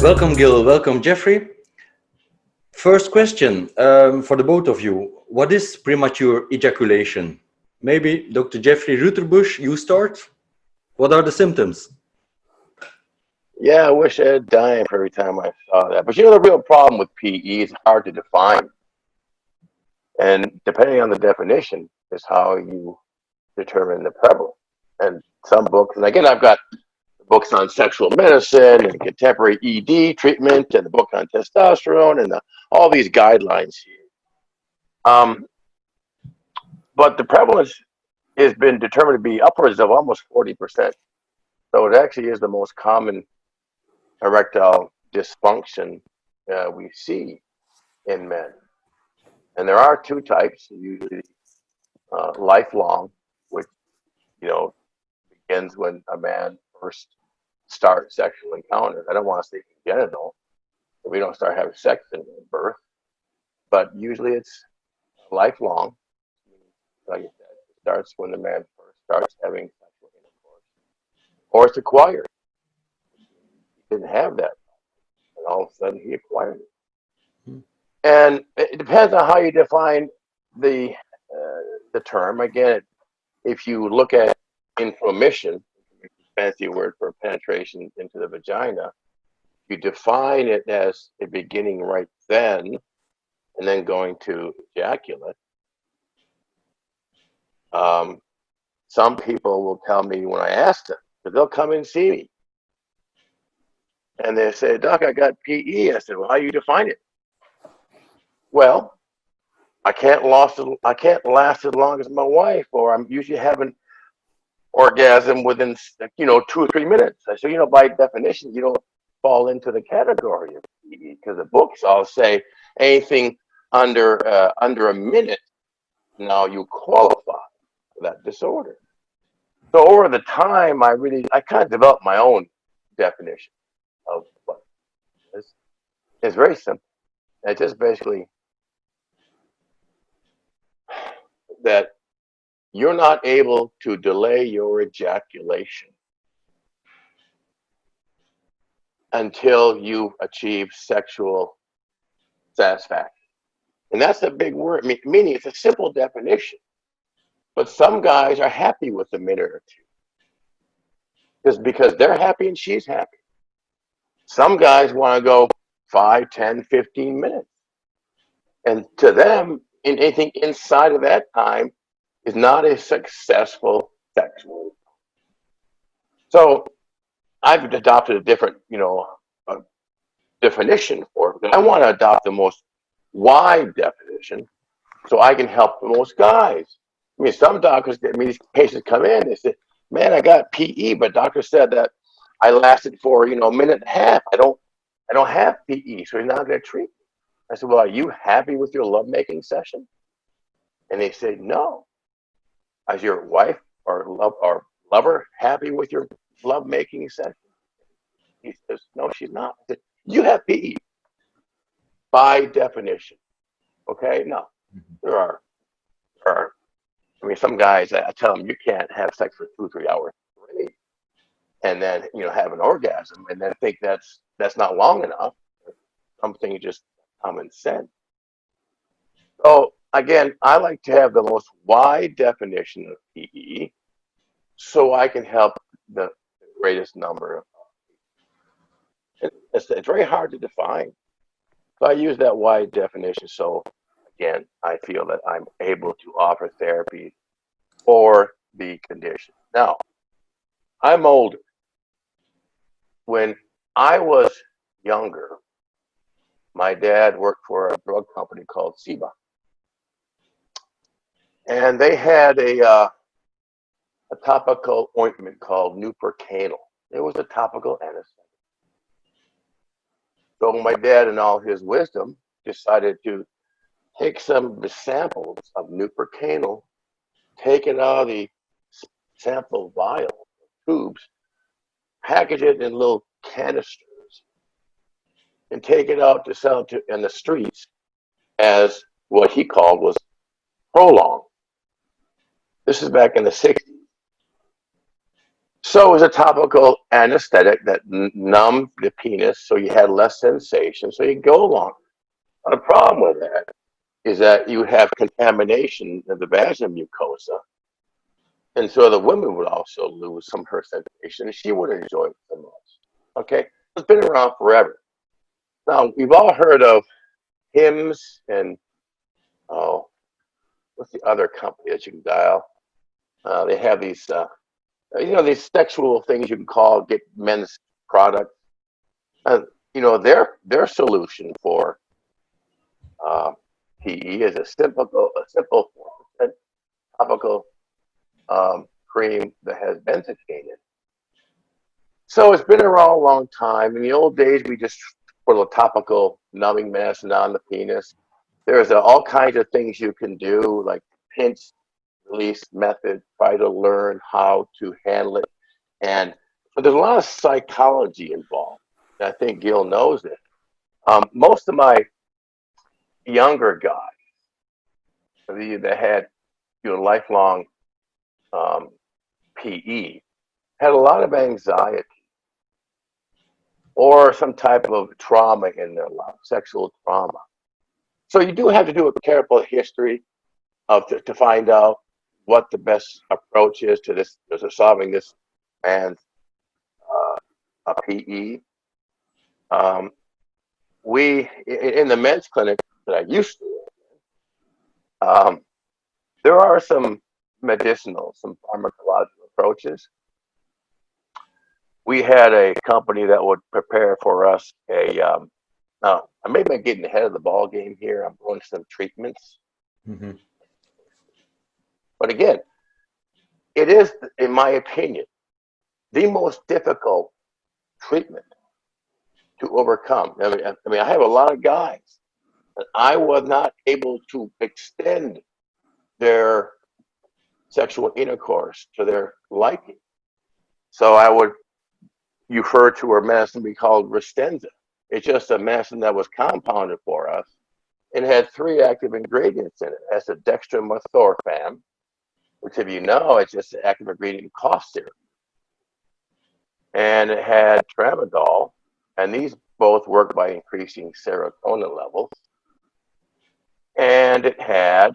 Welcome, Gil. Welcome, Jeffrey. First question for the both of you. What is premature ejaculation? Maybe Dr. Jeffrey Ruterbusch, you start. What are the symptoms? Yeah, I wish I'd die every time I saw that. But you know, the real problem with PE is hard to define. And depending on the definition is how you determine the prevalence. And some books, and again, I've got books on sexual medicine and contemporary ED treatment and the book on testosterone and all these guidelines here. But the prevalence has been determined to be upwards of almost 40%. So it actually is the most common erectile dysfunction we see in men. And there are two types, usually lifelong, which, you know, begins when a man first starts sexual encounters. I don't want to say congenital. We don't start having sex in birth, but usually it's lifelong. Like I said, it starts when the man first starts having sexual intercourse, or it's acquired. He didn't have that, and all of a sudden he acquired it. And it depends on how you define the term. Again, if you look at intromission, fancy word for penetration into the vagina, you define it as a beginning right then, and then going to ejaculate. Some people will tell me when I ask them, because they'll come and see me, and they say, "Doc, I got PE." I said, "Well, how do you define it?" Well, I can't last as long as my wife, or I'm usually having orgasm within 2 or 3 minutes. I said, by definition, you don't fall into the category of PE, because the books all say anything under a minute, now you qualify for that disorder. So over the time, I kind of developed my own definition of what it is. It's very simple. It's just basically that you're not able to delay your ejaculation until you achieve sexual satisfaction. And that's a big word, meaning it's a simple definition. But some guys are happy with a minute or two, just because they're happy and she's happy. Some guys want to go 5, 10, 15 minutes. And to them, anything inside of that time is not a successful sexual. So I've adopted a different, definition for it. I want to adopt the most wide definition so I can help the most guys. Some doctors, these patients come in, they say, "Man, I got PE, but doctor said that I lasted for, a minute and a half. I don't have PE, so he's not going to treat me." I said, "Well, are you happy with your lovemaking session?" And they say, "No." Is your wife or lover happy with your lovemaking session? He says, "No, she's not." I said, "You have PE by definition." Okay, no, there are. Some guys, I tell them you can't have sex for 2 or 3 hours and then have an orgasm and then think that's not long enough. Something just common sense. So again, I like to have the most wide definition of PE so I can help the greatest number of people. It's very hard to define. So I use that wide definition. So again, I feel that I'm able to offer therapy for the condition. Now, I'm older. When I was younger, my dad worked for a drug company called Ciba. And they had a topical ointment called Nupercanol. It was a topical anesthetic. So my dad, in all his wisdom, decided to take some samples of Nupercanol, take it out of the sample vial, tubes, package it in little canisters, and take it out to sell in the streets as what he called was Prolong. This is back in the 60s. So it was a topical anesthetic that numbed the penis so you had less sensation, so you go along. The problem with that is that you have contamination of the vaginal mucosa. And so the woman would also lose some of her sensation, and she wouldn't enjoy it so much. Okay? It's been around forever. Now, we've all heard of Hims and, oh, what's the other company that you can dial? They have these, these sexual things you can call, get men's products. Their solution for PE is a simple 4% topical cream that has benzocaine in it. So it's been around a long time. In the old days, we just put a topical numbing medicine on the penis. There's all kinds of things you can do, like pinch release method, try to learn how to handle it. But there's a lot of psychology involved. I think Gil knows it. Most of my younger guys that had lifelong PE had a lot of anxiety or some type of trauma in their life, sexual trauma. So you do have to do a careful history to find out what the best approach is to solving this man's PE. We in the men's clinic that I used to, there are some some pharmacological approaches. We had a company that would prepare for us now, I may be getting ahead of the ball game here. I'm doing some treatments. Mm-hmm. But again, it is, in my opinion, the most difficult treatment to overcome. I mean, I have a lot of guys that I was not able to extend their sexual intercourse to their liking. So I would refer to a medicine we called Restenza. It's just a medicine that was compounded for us. It had 3 active ingredients in it. It has a dextromethorphan, which, if you know, it's just an active ingredient in cough syrup. And it had tramadol, and these both work by increasing serotonin levels. And it had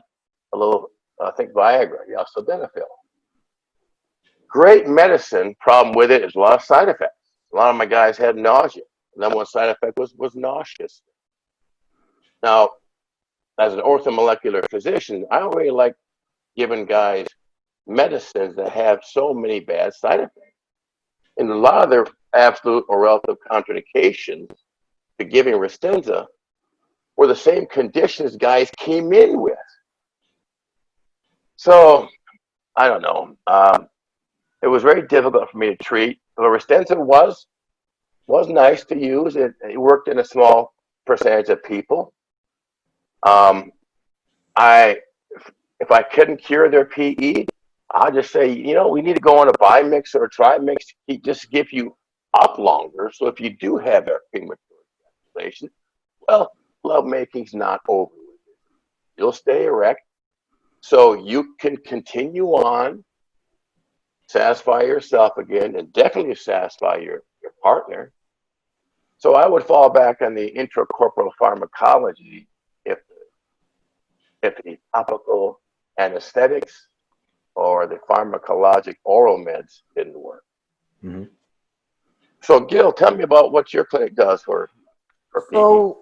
a little, I think, Viagra, sildenafil. Great medicine. Problem with it is a lot of side effects. A lot of my guys had nausea. The number one side effect was nauseous. Now, as an orthomolecular physician, I don't really like giving guys medicines that have so many bad side effects. And a lot of their absolute or relative contraindications to giving Restenza were the same conditions guys came in with. So, I don't know. It was very difficult for me to treat. The Restenza was nice to use. It worked in a small percentage of people. If I couldn't cure their PE, I'll just say, we need to go on a bi-mix or a tri-mix to just give you up longer. So if you do have a premature ejaculation, well, lovemaking not over with it. You'll stay erect, so you can continue on, satisfy yourself again, and definitely satisfy your partner. So I would fall back on the intracorporeal pharmacology if the topical anesthetics or the pharmacologic oral meds didn't work. Mm-hmm. So Gil, tell me about what your clinic does for PE. So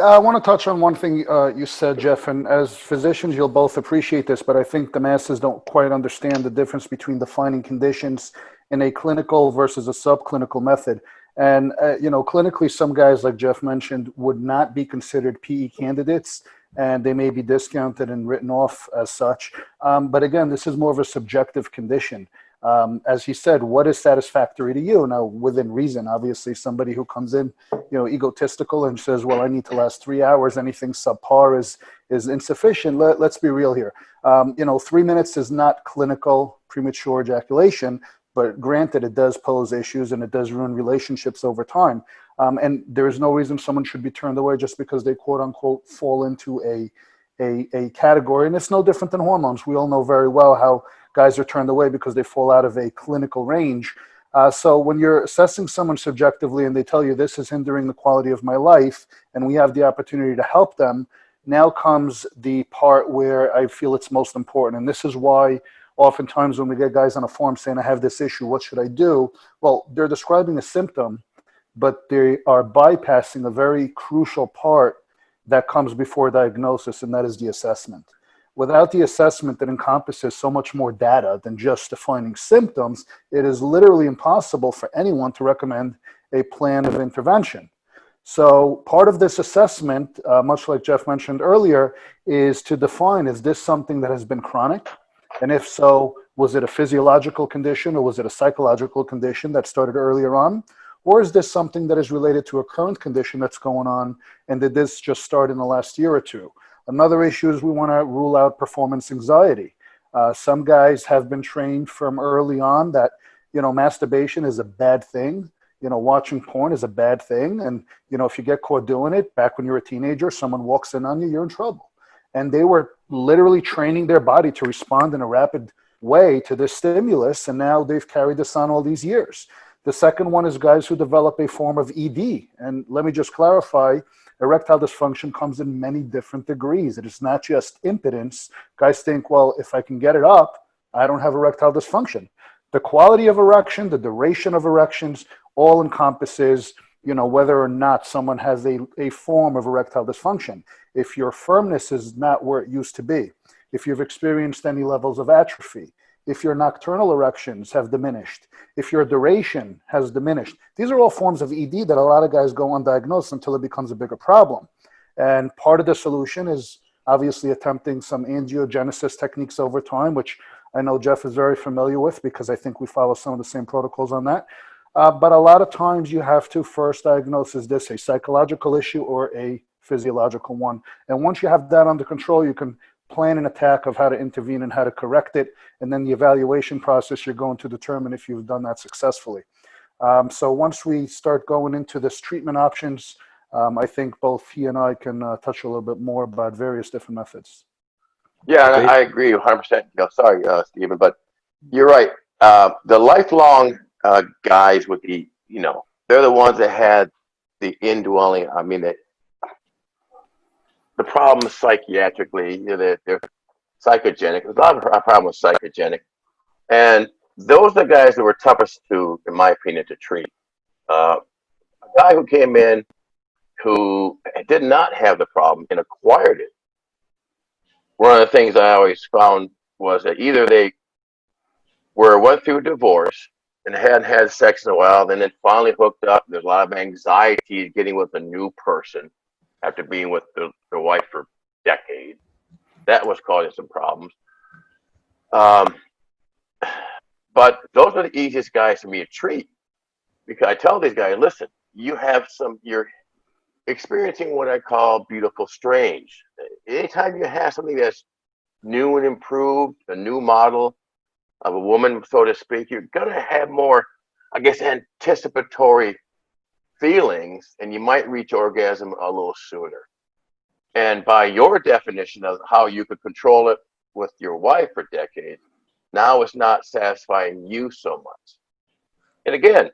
I want to touch on one thing you said, Jeff, and as physicians, you'll both appreciate this, but I think the masses don't quite understand the difference between defining conditions in a clinical versus a subclinical method. And, clinically, some guys, like Jeff mentioned, would not be considered PE candidates, and they may be discounted and written off as such. But again, this is more of a subjective condition. As he said, what is satisfactory to you? Now, within reason, obviously, somebody who comes in, egotistical and says, well, I need to last 3 hours, anything subpar is insufficient. Let's be real here. 3 minutes is not clinical premature ejaculation, but granted, it does pose issues and it does ruin relationships over time. And there is no reason someone should be turned away just because they, quote unquote, fall into a category. And it's no different than hormones. We all know very well how guys are turned away because they fall out of a clinical range. So when you're assessing someone subjectively and they tell you this is hindering the quality of my life, and we have the opportunity to help them, now comes the part where I feel it's most important. And this is why oftentimes when we get guys on a form saying, I have this issue, what should I do? Well, they're describing a symptom, but they are bypassing a very crucial part that comes before diagnosis, and that is the assessment. Without the assessment that encompasses so much more data than just defining symptoms, it is literally impossible for anyone to recommend a plan of intervention. So part of this assessment, much like Jeff mentioned earlier, is to define, is this something that has been chronic? And if so, was it a physiological condition or was it a psychological condition that started earlier on? Or is this something that is related to a current condition that's going on, and did this just start in the last year or two? Another issue is we want to rule out performance anxiety. Some guys have been trained from early on that, masturbation is a bad thing. Watching porn is a bad thing. And, if you get caught doing it, back when you're a teenager, someone walks in on you, you're in trouble. And they were literally training their body to respond in a rapid way to this stimulus. And now they've carried this on all these years. The second one is guys who develop a form of ED. And let me just clarify, erectile dysfunction comes in many different degrees. It is not just impotence. Guys think, well, if I can get it up, I don't have erectile dysfunction. The quality of erection, the duration of erections, all encompasses, whether or not someone has a form of erectile dysfunction. If your firmness is not where it used to be, if you've experienced any levels of atrophy, if your nocturnal erections have diminished, if your duration has diminished. These are all forms of ED that a lot of guys go undiagnosed until it becomes a bigger problem. And part of the solution is obviously attempting some angiogenesis techniques over time, which I know Jeff is very familiar with because I think we follow some of the same protocols on that. But a lot of times you have to first diagnose, is this a psychological issue or a physiological one? And once you have that under control, you can plan an attack of how to intervene and how to correct it. And then the evaluation process, you're going to determine if you've done that successfully. So once we start going into this treatment options, I think both he and I can touch a little bit more about various different methods. Yeah, okay. I agree 100%. Sorry, Stephen, but you're right. The lifelong guys with the, they're the ones that had the indwelling. I mean, the problem psychiatrically, they're psychogenic. There's a lot of problems with psychogenic. And those are the guys that were toughest to, in my opinion, to treat. A guy who came in who did not have the problem and acquired it. One of the things I always found was that either they went through a divorce and hadn't had sex in a while, then it finally hooked up. There's a lot of anxiety getting with a new person after being with their wife for decades. That was causing some problems. But those are the easiest guys for me to treat, because I tell these guys, listen, you're experiencing what I call beautiful strange. Anytime you have something that's new and improved, a new model of a woman, so to speak, you're going to have more, I guess, anticipatory feelings, and you might reach orgasm a little sooner. And by your definition of how you could control it with your wife for decades, now it's not satisfying you so much. And again,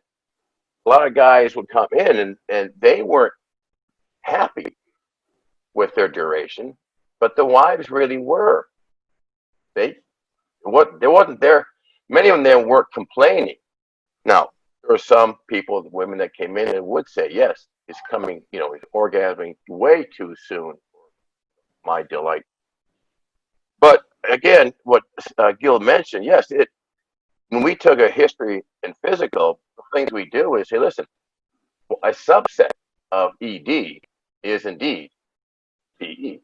a lot of guys would come in and they weren't happy with their duration, but the wives really were. They wasn't there. Many of them weren't complaining. Now, there were some people, women that came in and would say, yes, it's coming, he's orgasming way too soon for my delight. But again, what Gil mentioned, yes, when we took a history and physical, the things we do is say, listen, a subset of ED is indeed PE.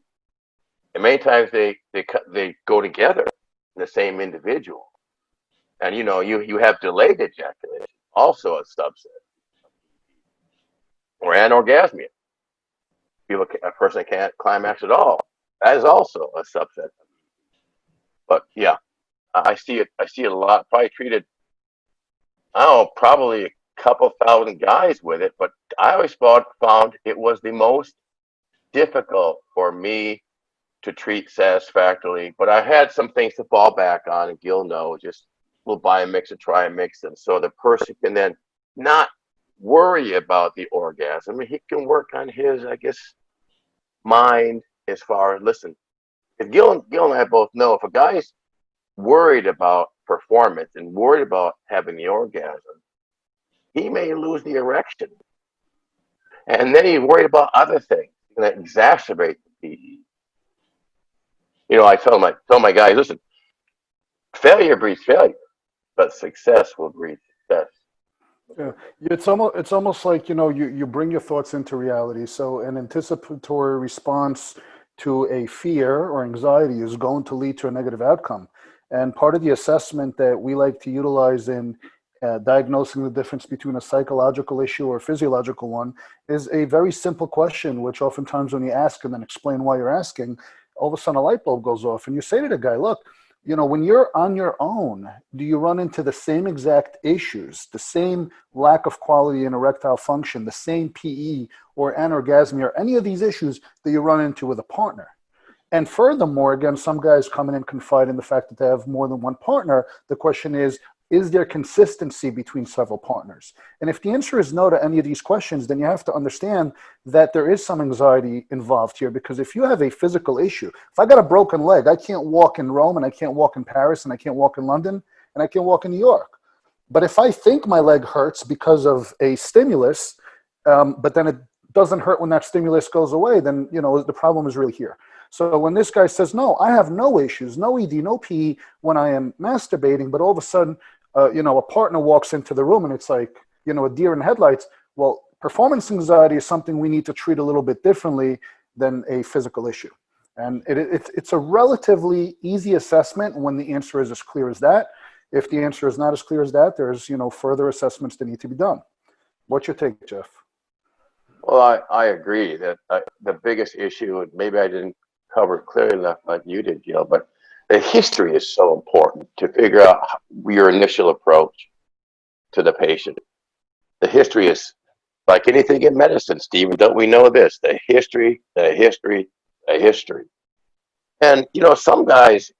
And many times they go together in the same individual. And you have delayed ejaculation, also a subset, or anorgasmia. A person can't climax at all. That is also a subset. But yeah, I see it a lot. Probably treated, probably a couple thousand guys with it. But I always found it was the most difficult for me to treat satisfactorily, but I had some things to fall back on, and Gil knows, just we'll buy a mix and try and mix them so the person can then not worry about the orgasm. I mean, he can work on his, I guess, mind as far as, listen, if Gil and I both know if a guy's worried about performance and worried about having the orgasm, he may lose the erection. And then he's worried about other things that exacerbate the PE. You know, I tell my guys, listen, failure breeds failure, but success will breed success. Yeah, it's almost like, you know, you bring your thoughts into reality. So an anticipatory response to a fear or anxiety is going to lead to a negative outcome. And part of the assessment that we like to utilize in diagnosing the difference between a psychological issue or a physiological one is a very simple question, which oftentimes when you ask and then explain why you're asking, all of a sudden a light bulb goes off and you say to the guy, look, you know, when you're on your own, do you run into the same exact issues, the same lack of quality and erectile function, the same PE or anorgasmia, or any of these issues that you run into with a partner? And furthermore, again, some guys come in and confide in the fact that they have more than one partner. The question is there consistency between several partners? And if the answer is no to any of these questions, then you have to understand that there is some anxiety involved here, because if you have a physical issue, if I got a broken leg, I can't walk in Rome and I can't walk in Paris and I can't walk in London and I can't walk in New York. But if I think my leg hurts because of a stimulus, but then it doesn't hurt when that stimulus goes away, then, you know, the problem is really here. So when this guy says, no, I have no issues, no ED, no PE when I am masturbating, but all of a sudden, you know, a partner walks into the room and it's like, you know, a deer in headlights. Well, performance anxiety is something we need to treat a little bit differently than a physical issue. And it's a relatively easy assessment when the answer is as clear as that. If the answer is not as clear as that, there's, you know, further assessments that need to be done. What's your take, Jeff? Well, I agree that the biggest issue, and maybe I didn't cover it clearly enough like you did, Gil, but the history is so important to figure out your initial approach to the patient. The history is like anything in medicine, Stephen, don't we know this? The history, the history, the history. And, you know, some guys,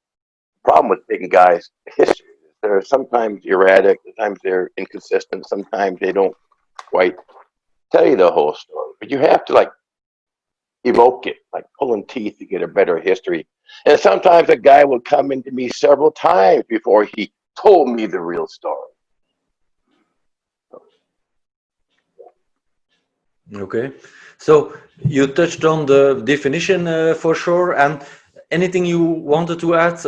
problem with big guys, history, they're sometimes erratic, sometimes they're inconsistent, sometimes they don't quite tell you the whole story. But you have to, like, evoke it, like pulling teeth to get a better history. And sometimes a guy will come into me several times before he told me the real story. Okay, so you touched on the definition for sure, and anything you wanted to add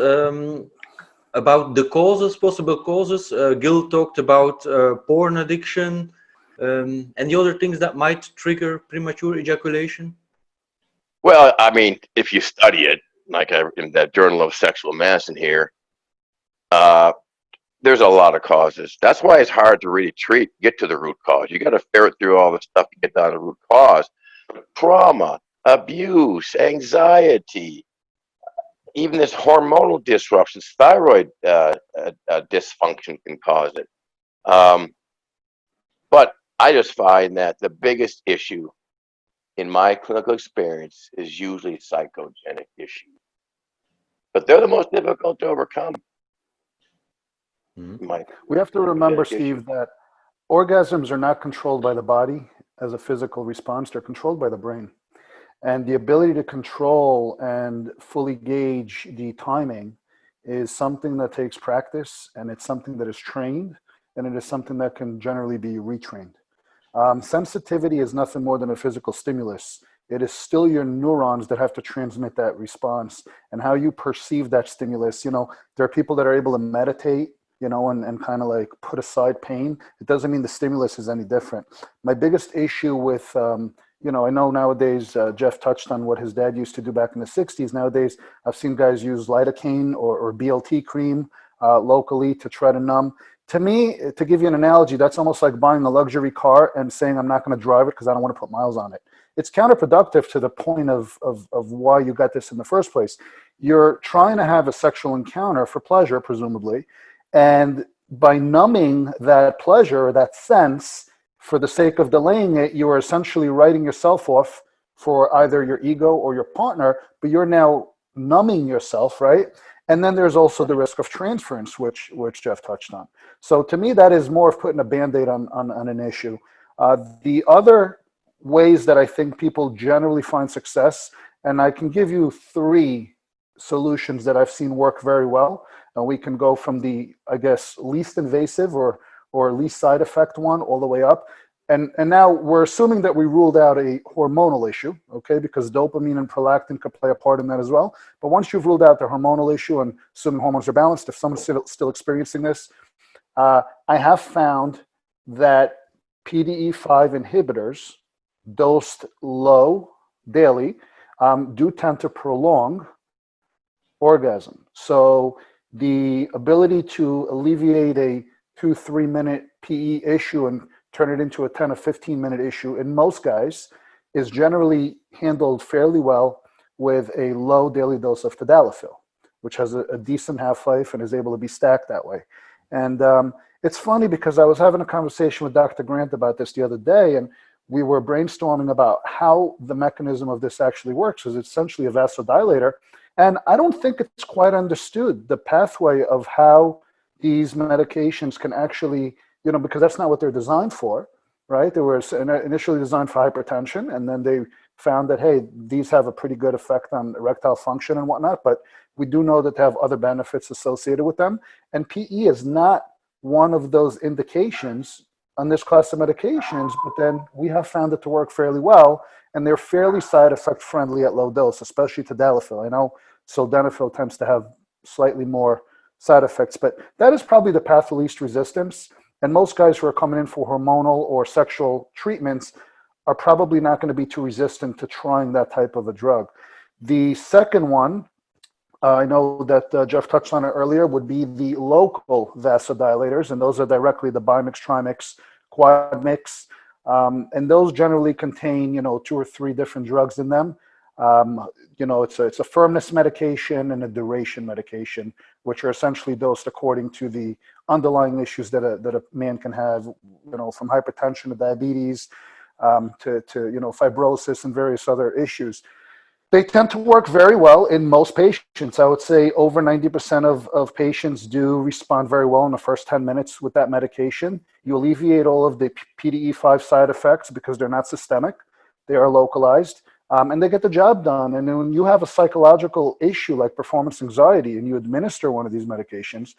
about the causes, possible causes? Gil talked about porn addiction and the other things that might trigger premature ejaculation. Well, I mean, if you study it, like in that Journal of Sexual Medicine here, there's a lot of causes. That's why it's hard to really get to the root cause. You got to ferret through all the stuff to get down to the root cause. Trauma, abuse, anxiety, even this hormonal disruptions, thyroid dysfunction can cause it. But I just find that the biggest issue in my clinical experience is usually psychogenic issues. But they're the most difficult to overcome. We have to remember, Steve, that orgasms are not controlled by the body as a physical response. They're controlled by the brain. And the ability to control and fully gauge the timing is something that takes practice, and it's something that is trained, and it is something that can generally be retrained. Sensitivity is nothing more than a physical stimulus. It is still your neurons that have to transmit that response, and how you perceive that stimulus. You know, there are people that are able to meditate, you know, and kind of like put aside pain. It doesn't mean the stimulus is any different. My biggest issue with, you know, I know nowadays, Jeff touched on what his dad used to do back in the 60s. Nowadays, I've seen guys use lidocaine or BLT cream locally to try to numb. To me, to give you an analogy, that's almost like buying a luxury car and saying, I'm not going to drive it because I don't want to put miles on it. It's counterproductive to the point of why you got this in the first place. You're trying to have a sexual encounter for pleasure, presumably, and by numbing that pleasure, that sense, for the sake of delaying it, you are essentially writing yourself off for either your ego or your partner, but you're now numbing yourself, right? And then there's also the risk of transference, which Jeff touched on. So to me, that is more of putting a Band-Aid on an issue. The other ways that I think people generally find success, and I can give you 3 solutions that I've seen work very well. And we can go from the, I guess, least invasive or least side effect one all the way up. And now we're assuming that we ruled out a hormonal issue, okay, because dopamine and prolactin could play a part in that as well. But once you've ruled out the hormonal issue and assuming hormones are balanced, if someone's still experiencing this, I have found that PDE5 inhibitors dosed low daily do tend to prolong orgasm. So the ability to alleviate a 2-3 minute PE issue and turn it into a 10 or 15 minute issue in most guys is generally handled fairly well with a low daily dose of tadalafil, which has a decent half-life and is able to be stacked that way. And it's funny because I was having a conversation with Dr. Grant about this the other day, and we were brainstorming about how the mechanism of this actually works. It's essentially a vasodilator. And I don't think it's quite understood, the pathway of how these medications can actually, because that's not what they're designed for, right? They were initially designed for hypertension, and then they found that, hey, these have a pretty good effect on erectile function and whatnot, but we do know that they have other benefits associated with them. And PE is not one of those indications on this class of medications, but then we have found it to work fairly well, and they're fairly side effect friendly at low dose, especially tadalafil. I know sildenafil tends to have slightly more side effects, but that is probably the path of least resistance. And most guys who are coming in for hormonal or sexual treatments are probably not going to be too resistant to trying that type of a drug. The second one, I know that Jeff touched on it earlier, would be the local vasodilators, and those are directly the bimix, trimix, quadmix, and those generally contain, 2 or 3 different drugs in them. It's a firmness medication and a duration medication, which are essentially dosed according to the underlying issues that a man can have, from hypertension to diabetes, to fibrosis and various other issues. They tend to work very well in most patients. I would say over 90% of patients do respond very well in the first 10 minutes with that medication. You alleviate all of the PDE5 side effects because they're not systemic. They are localized, and they get the job done. And then when you have a psychological issue like performance anxiety and you administer one of these medications,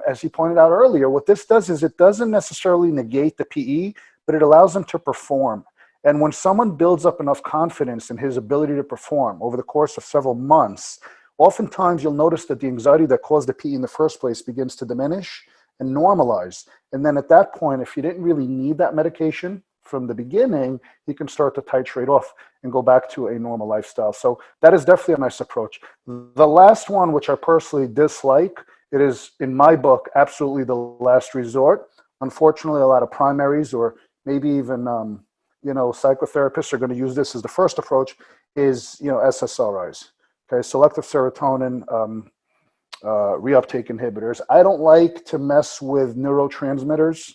as he pointed out earlier, what this does is it doesn't necessarily negate the PE, but it allows them to perform. And when someone builds up enough confidence in his ability to perform over the course of several months, oftentimes you'll notice that the anxiety that caused the PE in the first place begins to diminish and normalize. And then at that point, if you didn't really need that medication from the beginning, you can start to titrate off and go back to a normal lifestyle. So that is definitely a nice approach. The last one, which I personally dislike, it is, in my book, absolutely the last resort. Unfortunately, a lot of primaries or maybe even psychotherapists are going to use this as the first approach, is, SSRIs, okay, selective serotonin reuptake inhibitors. I don't like to mess with neurotransmitters.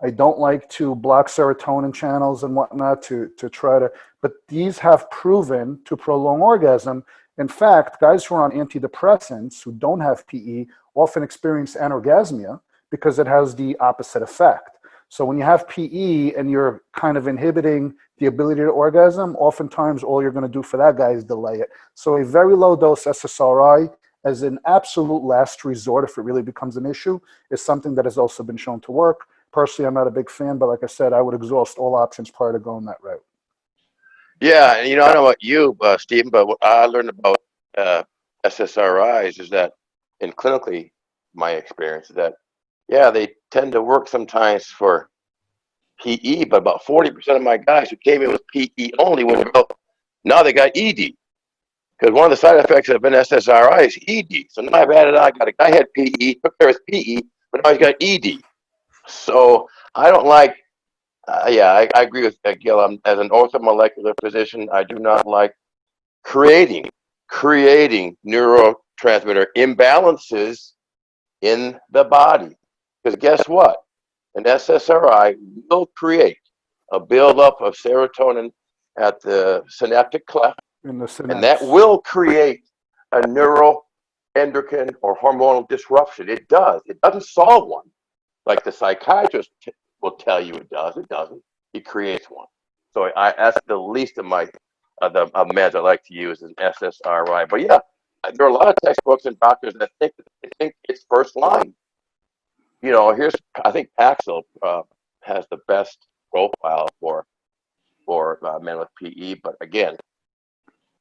I don't like to block serotonin channels and whatnot to try to, but these have proven to prolong orgasm. In fact, guys who are on antidepressants who don't have PE often experience anorgasmia because it has the opposite effect. So when you have PE and you're kind of inhibiting the ability to orgasm, oftentimes all you're going to do for that guy is delay it. So a very low dose SSRI as an absolute last resort, if it really becomes an issue, is something that has also been shown to work. Personally, I'm not a big fan, but like I said, I would exhaust all options prior to going that route. Yeah, and I don't know about you, Stephen, but what I learned about SSRIs is that, in clinically, my experience is that, yeah, they tend to work sometimes for PE, but about 40% of my guys who came in with PE only now they got ED. Because one of the side effects of an SSRI is ED. So now I've added, I got a guy had PE, took care of his PE, but now he's got ED. So I don't like, I agree with Gil. As an orthomolecular physician, I do not like creating neurotransmitter imbalances in the body. Because guess what? An SSRI will create a buildup of serotonin at the synaptic cleft, and that will create a neuroendocrine or hormonal disruption. It does. It doesn't solve one, like the psychiatrist will tell you it does. It doesn't. It creates one. So that's the least of my the meds I like to use is SSRI. But yeah, there are a lot of textbooks and doctors that think it's first line. You know, I think Paxil has the best profile for men with PE, but again,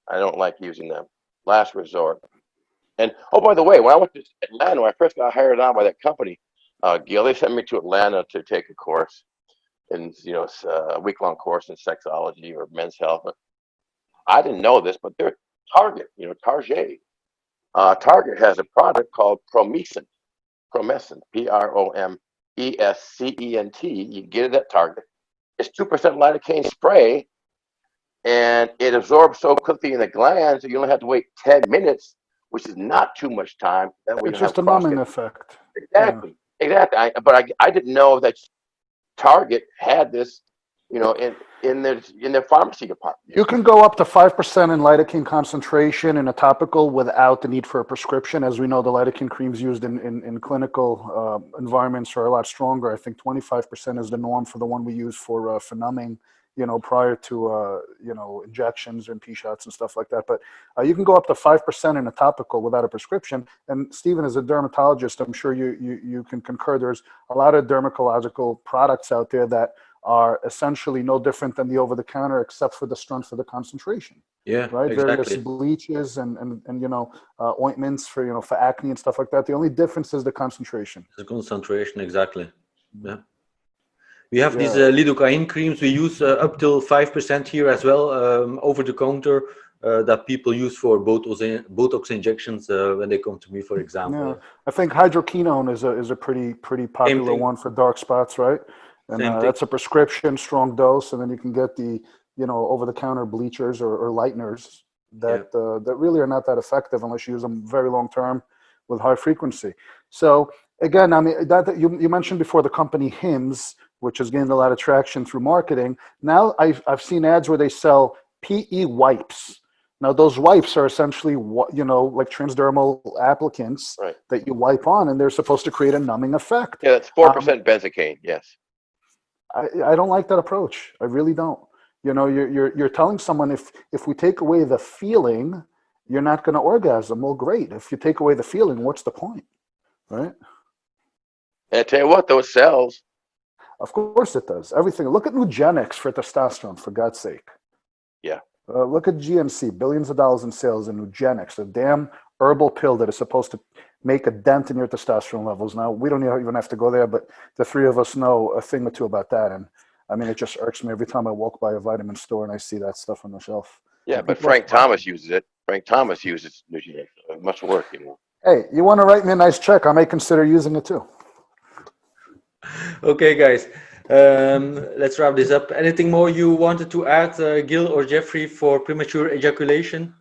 I don't like using them. Last resort. And oh, by the way, when I went to Atlanta, when I first got hired on by that company, Gil, they sent me to Atlanta to take a course, and it's a week-long course in sexology or men's health. I didn't know this, but they're Target, Target. Target has a product called Promescent, Promescent, Promescent. You get it at Target. It's 2% lidocaine spray, and it absorbs so quickly in the glands that you only have to wait 10 minutes, which is not too much time. That way It's just a numbing effect. Exactly, exactly. But I didn't know that Target had this, in their pharmacy department. You can go up to 5% in lidocaine concentration in a topical without the need for a prescription. As we know, the lidocaine creams used in clinical environments are a lot stronger. I think 25% is the norm for the one we use for numbing, prior to, injections and P shots and stuff like that. But you can go up to 5% in a topical without a prescription. And Stephen, as a dermatologist, I'm sure you can concur. There's a lot of dermatological products out there that are essentially no different than the over-the-counter, except for the strength of the concentration. Yeah, right. exactly. Various bleaches and ointments for for acne and stuff like that. The only difference is the concentration. The concentration, exactly. Yeah. We have these lidocaine creams. We use up till 5% here as well, over the counter, that people use for Botox injections when they come to me, for example. Yeah, I think hydroquinone is a pretty popular one for dark spots, right? And that's a prescription, strong dose, and then you can get the over-the-counter bleachers or lighteners that that really are not that effective unless you use them very long term with high frequency. So again, I mean that you mentioned before the company Hims, which has gained a lot of traction through marketing. Now I've seen ads where they sell PE wipes. Now those wipes are essentially like transdermal applicants that you wipe on, and they're supposed to create a numbing effect. Yeah, that's 4% benzocaine. Yes. I don't like that approach. I really don't. You're telling someone if we take away the feeling, you're not going to orgasm. Well, great. If you take away the feeling, what's the point, right? And I tell you what, those cells. Of course it does. Everything. Look at Nugenix for testosterone, for God's sake. Yeah. Look at GNC, billions of dollars in sales in Nugenix, a damn herbal pill that is supposed to make a dent in your testosterone levels. Now, we don't even have to go there, but the three of us know a thing or two about that. And I mean, it just irks me every time I walk by a vitamin store and I see that stuff on the shelf. Yeah, but Frank Thomas uses it. Frank Thomas uses Nugenix. It must work, Hey, you want to write me a nice check? I may consider using it too. Okay, guys, let's wrap this up. Anything more you wanted to add, Gil or Jeffrey, for premature ejaculation?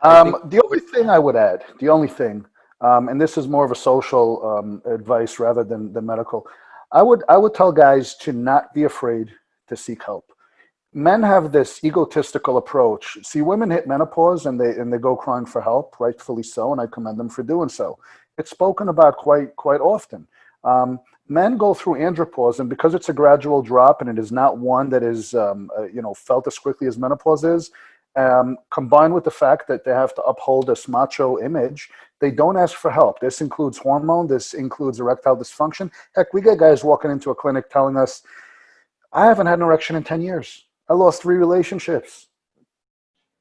The only thing I would add, and this is more of a social advice rather than medical, I would tell guys to not be afraid to seek help. Men have this egotistical approach. See, women hit menopause and they go crying for help, rightfully so, and I commend them for doing so. It's spoken about quite often. Men go through andropause, and because it's a gradual drop and it is not one that is felt as quickly as menopause is, combined with the fact that they have to uphold this macho image, they don't ask for help. This includes hormone, this includes erectile dysfunction. Heck, we get guys walking into a clinic telling us, I haven't had an erection in 10 years. I lost 3 relationships.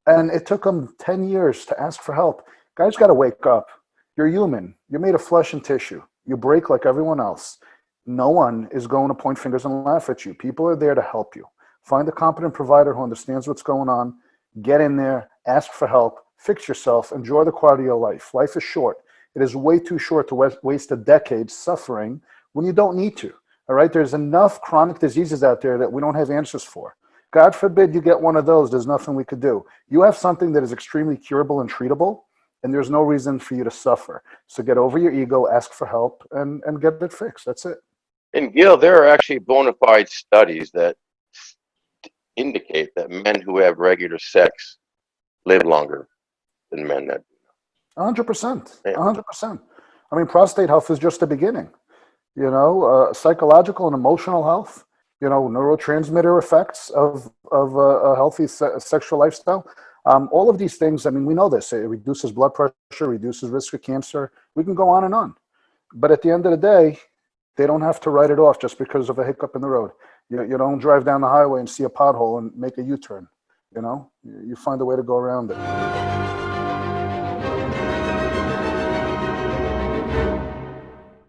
And it took them 10 years to ask for help. Guys got to wake up. You're human. You're made of flesh and tissue. You break like everyone else. No one is going to point fingers and laugh at you. People are there to help you. Find a competent provider who understands what's going on. Get in there, ask for help, fix yourself, enjoy the quality of your life. Life is short. It is way too short to waste a decade suffering when you don't need to. All right? There's enough chronic diseases out there that we don't have answers for. God forbid you get one of those. There's nothing we could do. You have something that is extremely curable and treatable, and there's no reason for you to suffer. So get over your ego, ask for help, and get it fixed. That's it. And Gil, there are actually bona fide studies that indicate that men who have regular sex live longer. than men that. 100%. Yeah. 100%. I mean, prostate health is just the beginning. You know, psychological and emotional health, you know, neurotransmitter effects of a healthy sexual lifestyle. All of these things, I mean, we know this. It reduces blood pressure, reduces risk of cancer. We can go on and on. But at the end of the day, they don't have to write it off just because of a hiccup in the road. You don't drive down the highway and see a pothole and make a U-turn. You know, you find a way to go around it.